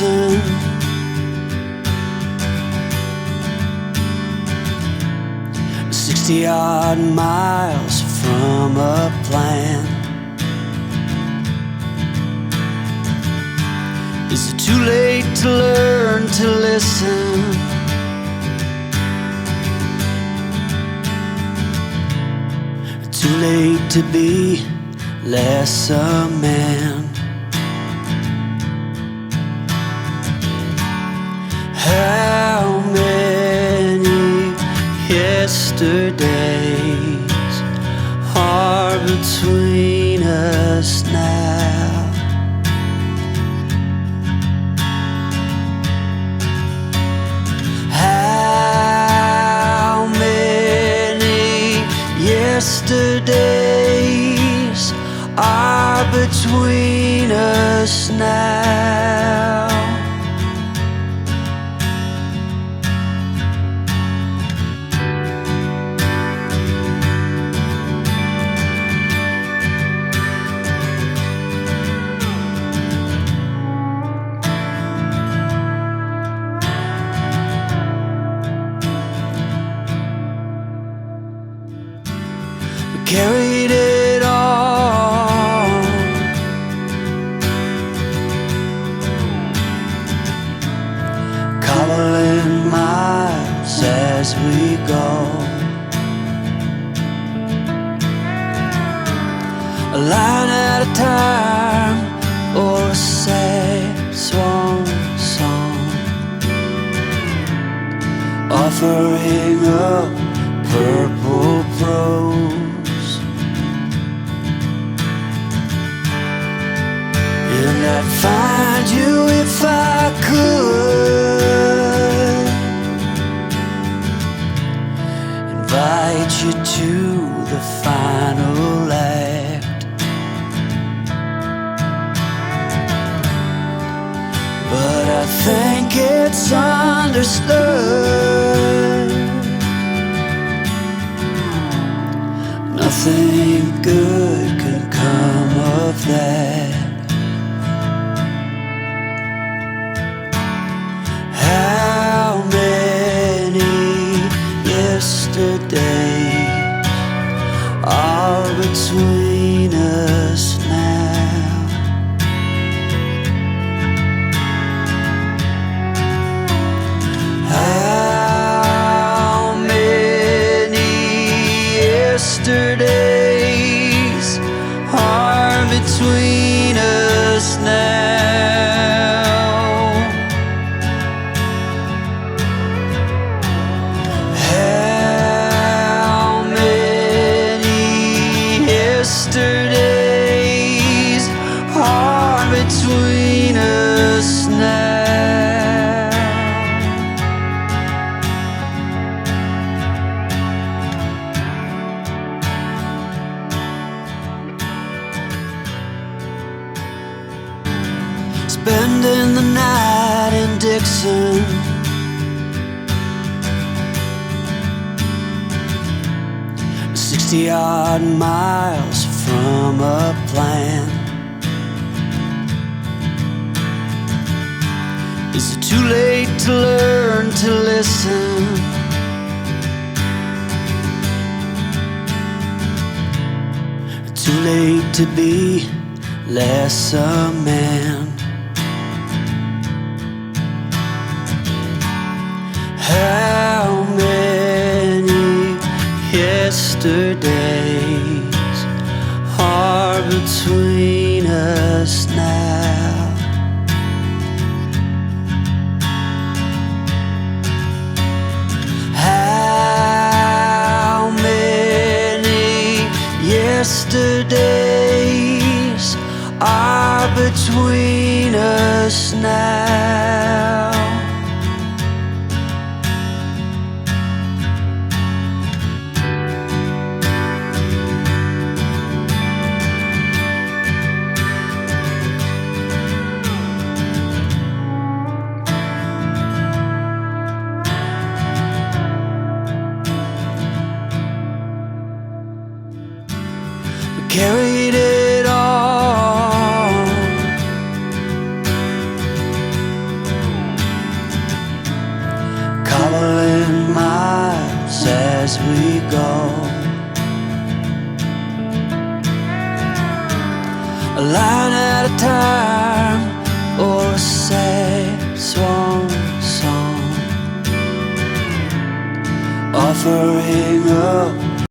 Dixon. 60-odd miles from a plan. Is it too late to learn to listen? Too late to be less a man. How many yesterdays are between us now? How many yesterdays are between us now? Carried it on, cobbling miles as we go, a line at a time, or a sad swan song, offering up purple prose. And I'd find you if I could, invite you to the final act. But I think it's understood nothing good can come of that. How many yesterdays are between us now? How many yesterdays are between us now? Yesterdays are between us now. Spending the night in Dixon, odd miles from a plan. Is it too late to learn to listen? Too late to be less a man. How many yesterdays are between us now? How many yesterdays are between us now? Carried it on, as we go. A line at a time, or a sad